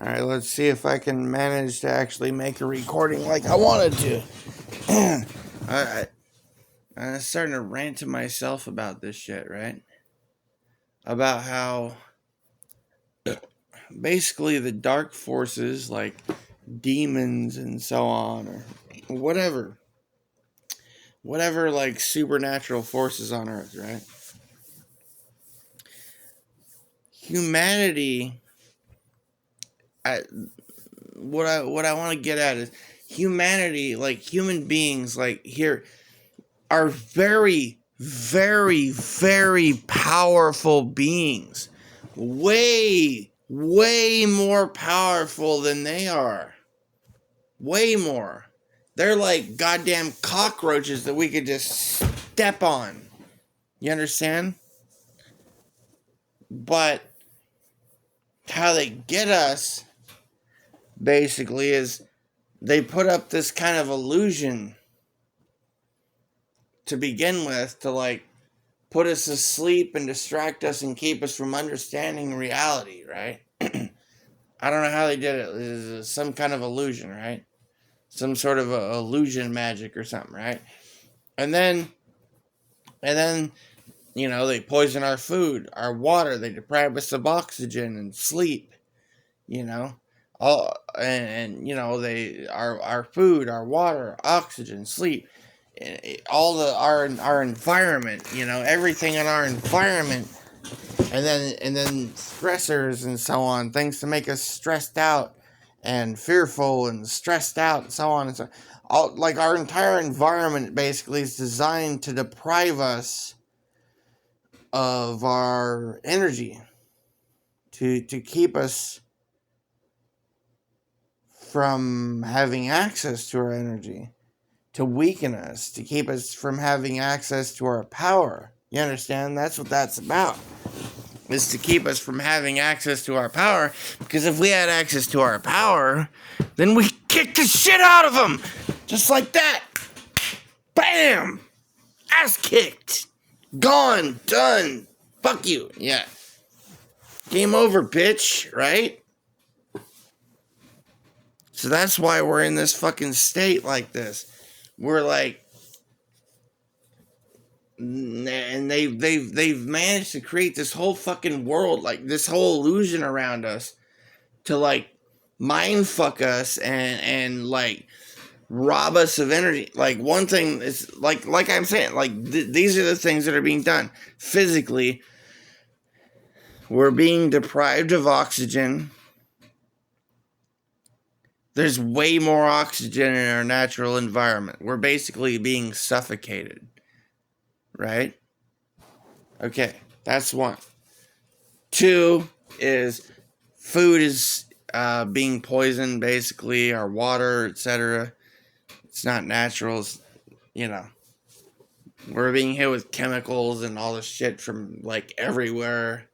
Alright, let's see if I can manage to actually make a recording like I wanted to. I'm starting to rant to myself about this shit, right? About how basically the dark forces, like demons and so on, or whatever like supernatural forces on Earth, right? Humanity, what I want to get at is humanity, like human beings, like here, are very, very, very powerful beings. Way, way more powerful than they are. Way more. They're like goddamn cockroaches that we could just step on. You understand? But how they get us, basically, is they put up this kind of illusion to begin with to like put us asleep and distract us and keep us from understanding reality, right? I don't know how they did it. It is some kind of illusion, right? Some sort of a illusion magic or something, right? And then, they poison our food, our water. They deprive us of oxygen and sleep. You know, all they our food, our water, oxygen, sleep, all our environment. Everything in our environment. And then stressors and so on, things to make us stressed out and fearful and stressed out and so on and so on. Like our entire environment basically is designed to deprive us of our energy, to keep us from having access to our energy, to weaken us, to keep us from having access to our power. You understand? That's what that's about. Is to keep us from having access to our power, because if we had access to our power, then we kick the shit out of them, just like that. Bam! Ass kicked. Gone. Done. Fuck you. Yeah. Game over, bitch, right? So that's why we're in this fucking state like this. We're like, and they've managed to create this whole fucking world, like this whole illusion around us, to like mind fuck us and like rob us of energy. Like one thing is like I'm saying, like these are the things that are being done physically. We're being deprived of oxygen. There's way more oxygen in our natural environment. We're basically being suffocated, right? Okay, that's one. Two is food is being poisoned, basically, our water, etc. It's not natural. We're being hit with chemicals and all this shit from like everywhere.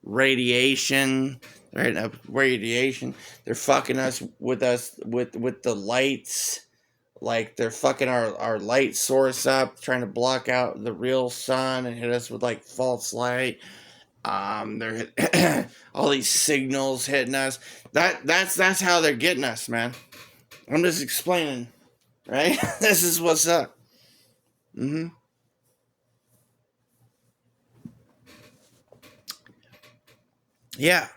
Radiation, right? Radiation. They're fucking us with the lights. Like they're fucking our light source up, trying to block out the real sun and hit us with like false light. They're all these signals hitting us. That's how they're getting us, man. I'm just explaining, right? This is what's up. Yeah.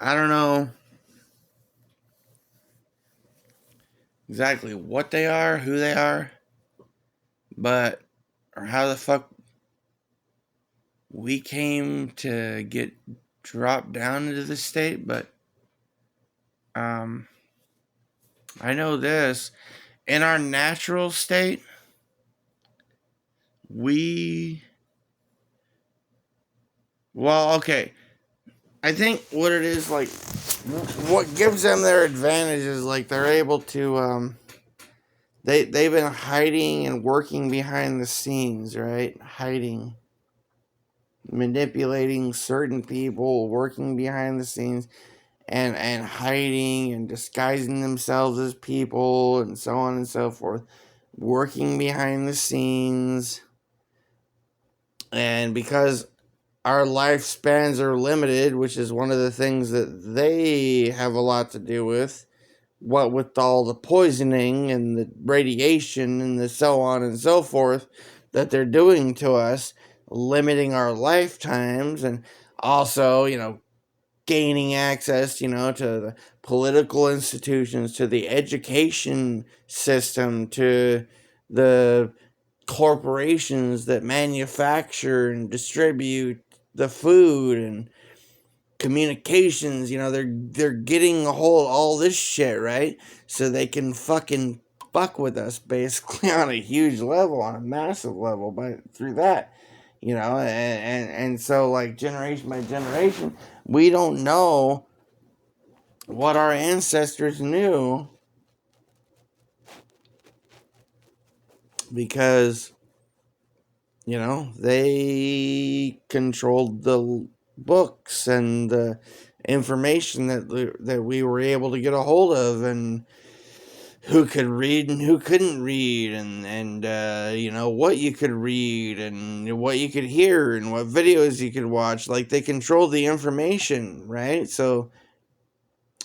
I don't know exactly what they are, who they are, but or how the fuck we came to get dropped down into this state, but I know this. In our natural state, okay. I think what it is, like, what gives them their advantage is, like, they're able to, they've been hiding and working behind the scenes, right? Hiding, manipulating certain people, working behind the scenes, and hiding and disguising themselves as people, and so on and so forth. Working behind the scenes. And because our lifespans are limited, which is one of the things that they have a lot to do with. What with all the poisoning and the radiation and the so on and so forth that they're doing to us, limiting our lifetimes, and also, gaining access, to the political institutions, to the education system, to the corporations that manufacture and distribute the food and communications. They're getting a hold of all this shit, right? So they can fucking fuck with us basically on a huge level, on a massive level, but through that. And so, like, generation by generation, we don't know what our ancestors knew because, they controlled the books and the information that we were able to get a hold of, and who could read and who couldn't read, and what you could read and what you could hear and what videos you could watch. Like, they controlled the information, right? So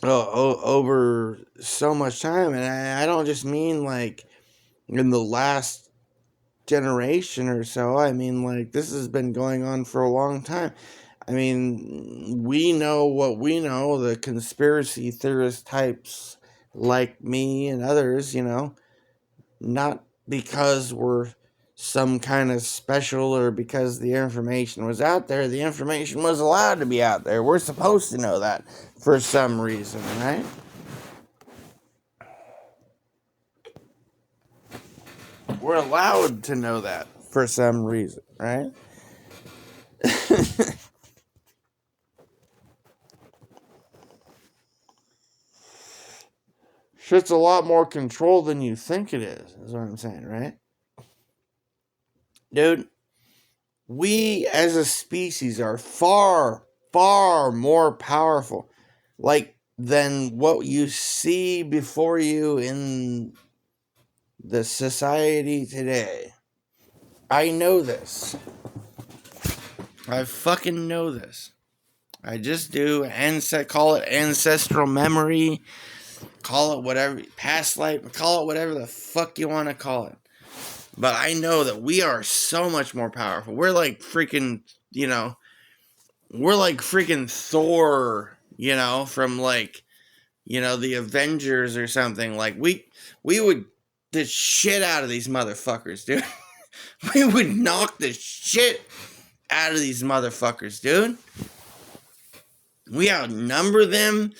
over so much time, and I don't just mean like in the last generation or so. I mean, like, this has been going on for a long time. I mean, we know what we know, the conspiracy theorist types like me and others, not because we're some kind of special or because the information was out there. The information was allowed to be out there. We're supposed to know that for some reason, right? We're allowed to know that for some reason, right? Shit's a lot more controlled than you think it is what I'm saying, right? Dude, we as a species are far, far more powerful, like, than what you see before you in the society today. I know this. I fucking know this. I just do. Call it ancestral memory. Call it whatever. Past life. Call it whatever the fuck you want to call it. But I know that we are so much more powerful. We're like freaking, we're like freaking Thor, from like, the Avengers or something. Like, we would the shit out of these motherfuckers, dude. We would knock the shit out of these motherfuckers, dude. We outnumber them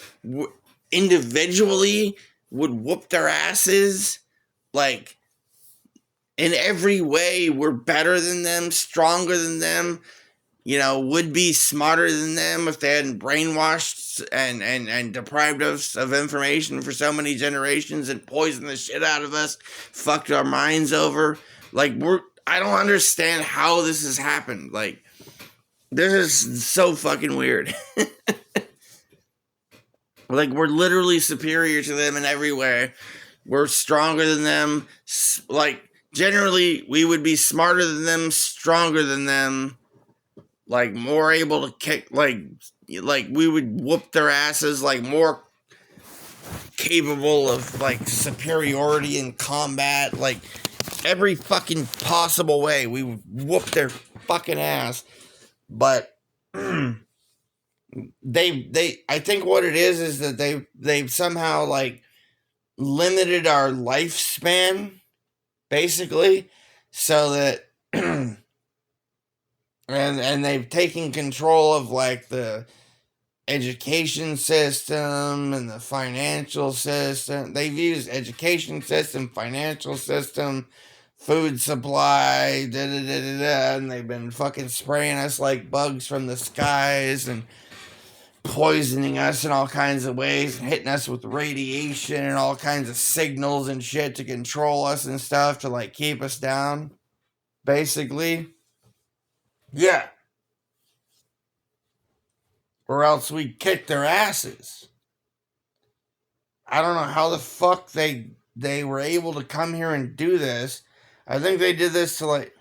individually, would whoop their asses. Like, in every way, we're better than them, stronger than them, would be smarter than them if they hadn't brainwashed and deprived us of information for so many generations and poisoned the shit out of us, fucked our minds over. Like, I don't understand how this has happened. Like, this is so fucking weird. Like, we're literally superior to them in every way. We're stronger than them. Like, generally, we would be smarter than them, stronger than them, like, more able to kick, like we would whoop their asses, like, more capable of, like, superiority in combat, like, every fucking possible way, we would whoop their fucking ass. But I think what it is that they've somehow, like, limited our lifespan, basically, so that and they've taken control of, like, the education system and the financial system. They've used education system, financial system, food supply, and they've been fucking spraying us like bugs from the skies and poisoning us in all kinds of ways and hitting us with radiation and all kinds of signals and shit to control us and stuff, to, like, keep us down, basically. Yeah. Or else we'd kick their asses. I don't know how the fuck they were able to come here and do this. I think they did this to, like,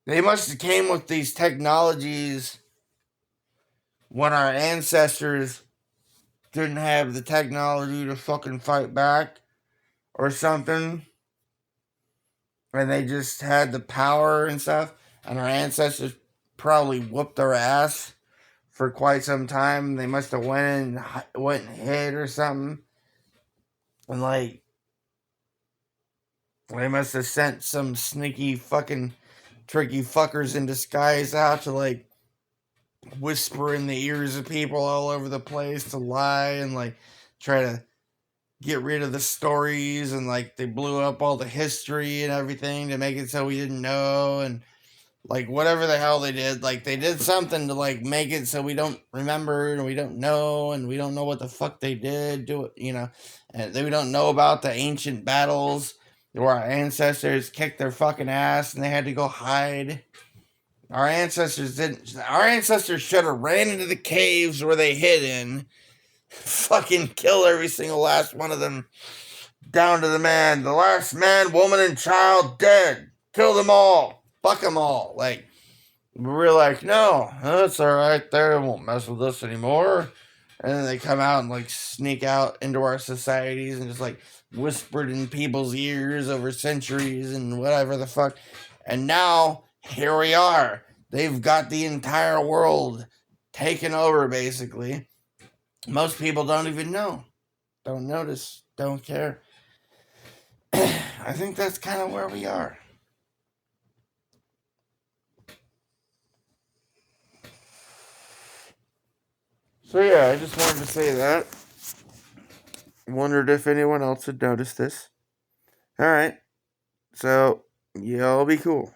They must have came with these technologies when our ancestors didn't have the technology to fucking fight back or something. And they just had the power and stuff. And our ancestors probably whooped their ass for quite some time. They must have went and hid or something. And like they must have sent some sneaky fucking tricky fuckers in disguise out to like whisper in the ears of people all over the place to lie and like try to get rid of the stories, and like they blew up all the history and everything to make it so we didn't know, and like whatever the hell they did, like they did something to like make it so we don't remember and we don't know, and we don't know what the fuck they did do it, and we don't know about the ancient battles where our ancestors kicked their fucking ass and they had to go hide. Our ancestors didn't. Our ancestors should have ran into the caves where they hid in, fucking kill every single last one of them, down to the man. The last man, woman, and child dead. Kill them all. Fuck them all. Like, we're like, no, that's all right. They won't mess with us anymore. And then they come out and like sneak out into our societies and just like whispered in people's ears over centuries and whatever the fuck. And now here we are. They've got the entire world taken over basically. Most people don't even know, don't notice, don't care. I think that's kind of where we are. So yeah, I just wanted to say that. Wondered if anyone else had noticed this. Alright, so y'all be cool.